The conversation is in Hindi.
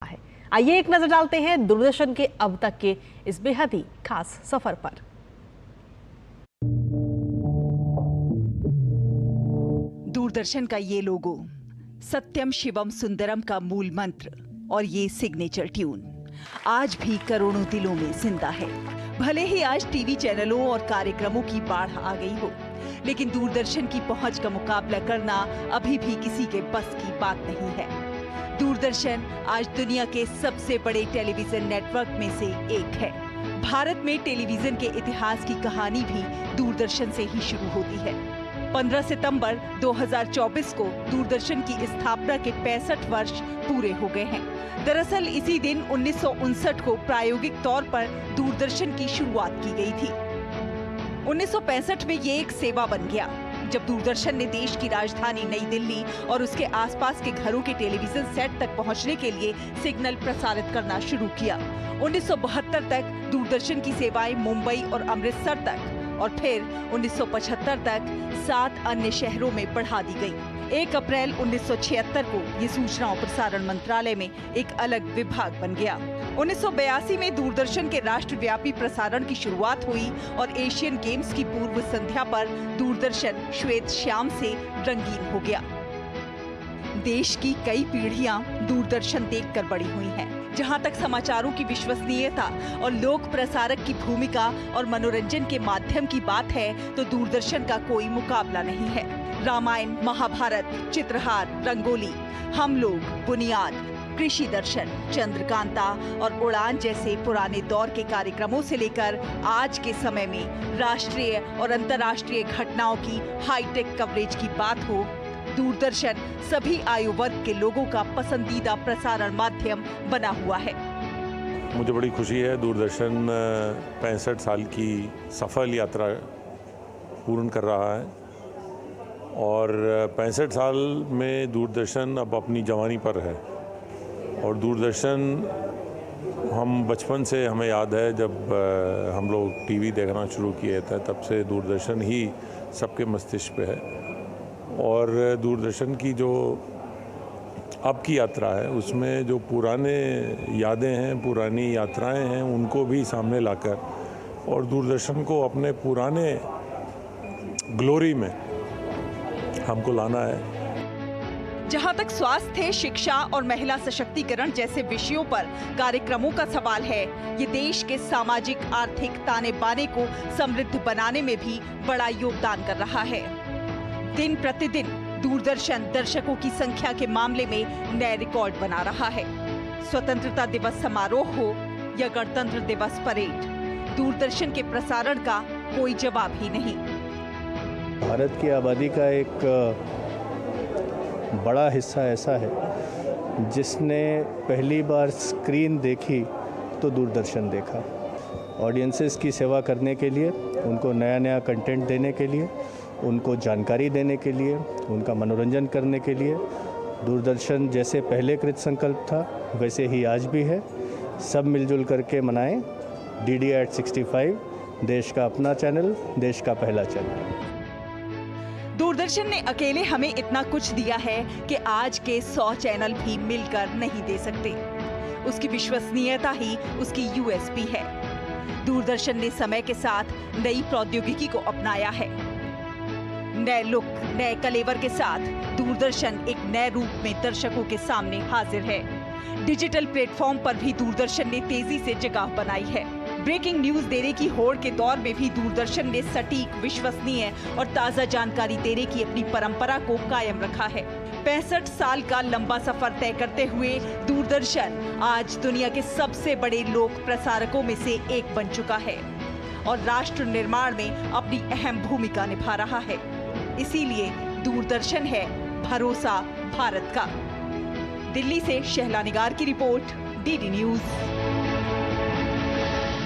है। आइए एक नजर डालते हैं दूरदर्शन के अब तक के इस बेहद ही खास सफर पर। दूरदर्शन का ये लोगो, सत्यम शिवम सुंदरम का मूल मंत्र और ये सिग्नेचर ट्यून आज भी करोड़ों दिलों में जिंदा है। भले ही आज टीवी चैनलों और कार्यक्रमों की बाढ़ आ गई हो, लेकिन दूरदर्शन की पहुंच का मुकाबला करना अभी भी किसी के बस की बात नहीं है। दूरदर्शन आज दुनिया के सबसे बड़े टेलीविजन नेटवर्क में से एक है। भारत में टेलीविजन के इतिहास की कहानी भी दूरदर्शन से ही शुरू होती है। 15 सितंबर 2024 को दूरदर्शन की स्थापना के 65 वर्ष पूरे हो गए हैं। दरअसल इसी दिन 1959 को प्रायोगिक तौर पर दूरदर्शन की शुरुआत की गई थी। 1965 में ये एक सेवा बन गया, जब दूरदर्शन ने देश की राजधानी नई दिल्ली और उसके आसपास के घरों के टेलीविजन सेट तक पहुंचने के लिए सिग्नल प्रसारित करना शुरू किया। 1972 तक दूरदर्शन की सेवाएं मुंबई और अमृतसर तक और फिर 1975 तक 7 अन्य शहरों में बढ़ा दी गई। 1 अप्रैल 1976 को ये सूचना और प्रसारण मंत्रालय में एक अलग विभाग बन गया। 1982 में दूरदर्शन के राष्ट्रव्यापी प्रसारण की शुरुआत हुई और एशियन गेम्स की पूर्व संध्या पर दूरदर्शन श्वेत श्याम से रंगीन हो गया। देश की कई पीढ़ियां दूरदर्शन देखकर बड़ी हुई हैं। जहां तक समाचारों की विश्वसनीयता और लोक प्रसारक की भूमिका और मनोरंजन के माध्यम की बात है, तो दूरदर्शन का कोई मुकाबला नहीं है। रामायण, महाभारत, चित्रहार, रंगोली, हम लोग, बुनियाद, कृषि दर्शन, चंद्रकांता और उड़ान जैसे पुराने दौर के कार्यक्रमों से लेकर आज के समय में राष्ट्रीय और अंतर्राष्ट्रीय घटनाओं की हाईटेक कवरेज की बात हो, दूरदर्शन सभी आयु वर्ग के लोगों का पसंदीदा प्रसारण माध्यम बना हुआ है। मुझे बड़ी खुशी है, दूरदर्शन 65 साल की सफल यात्रा पूर्ण कर रहा है और 65 साल में दूरदर्शन अब अपनी जवानी पर है। और दूरदर्शन हम बचपन से हमें याद है, जब हम लोग टीवी देखना शुरू किए थे, तब से दूरदर्शन ही सबके मस्तिष्क पे है। और दूरदर्शन की जो अब की यात्रा है, उसमें जो पुराने यादें हैं, पुरानी यात्राएं हैं, उनको भी सामने लाकर और दूरदर्शन को अपने पुराने ग्लोरी में हमको लाना है। जहां तक स्वास्थ्य, शिक्षा और महिला सशक्तिकरण जैसे विषयों पर कार्यक्रमों का सवाल है, ये देश के सामाजिक आर्थिक ताने बाने को समृद्ध बनाने में भी बड़ा योगदान कर रहा है। दिन प्रतिदिन दूरदर्शन दर्शकों की संख्या के मामले में नए रिकॉर्ड बना रहा है। स्वतंत्रता दिवस समारोह हो या गणतंत्र दिवस परेड, दूरदर्शन के प्रसारण का कोई जवाब ही नहीं। भारत की आबादी का एक बड़ा हिस्सा ऐसा है जिसने पहली बार स्क्रीन देखी तो दूरदर्शन देखा। ऑडियंसेस की सेवा करने के लिए, उनको नया नया कंटेंट देने के लिए, उनको जानकारी देने के लिए, उनका मनोरंजन करने के लिए दूरदर्शन जैसे पहले कृत संकल्प था, वैसे ही आज भी है। सब मिलजुल करके मनाएं DD at 65, देश का अपना चैनल, देश का पहला चैनल। दूरदर्शन ने अकेले हमें इतना कुछ दिया है कि आज के 100 चैनल भी मिलकर नहीं दे सकते। उसकी विश्वसनीयता ही उसकी USP है। दूरदर्शन ने समय के साथ नई प्रौद्योगिकी को अपनाया है। नए लुक, नए कलेवर के साथ दूरदर्शन एक नए रूप में दर्शकों के सामने हाजिर है। डिजिटल प्लेटफॉर्म पर भी दूरदर्शन ने तेजी से जगह बनाई है। ब्रेकिंग न्यूज देने की होड़ के दौर में भी दूरदर्शन ने सटीक, विश्वसनीय और ताजा जानकारी देने की अपनी परंपरा को कायम रखा है। 65 साल का लंबा सफर तय करते हुए दूरदर्शन आज दुनिया के सबसे बड़े लोक प्रसारकों में से एक बन चुका है और राष्ट्र निर्माण में अपनी अहम भूमिका निभा रहा है। इसीलिए दूरदर्शन है भरोसा भारत का। दिल्ली से शहला निगार की रिपोर्ट, DD न्यूज।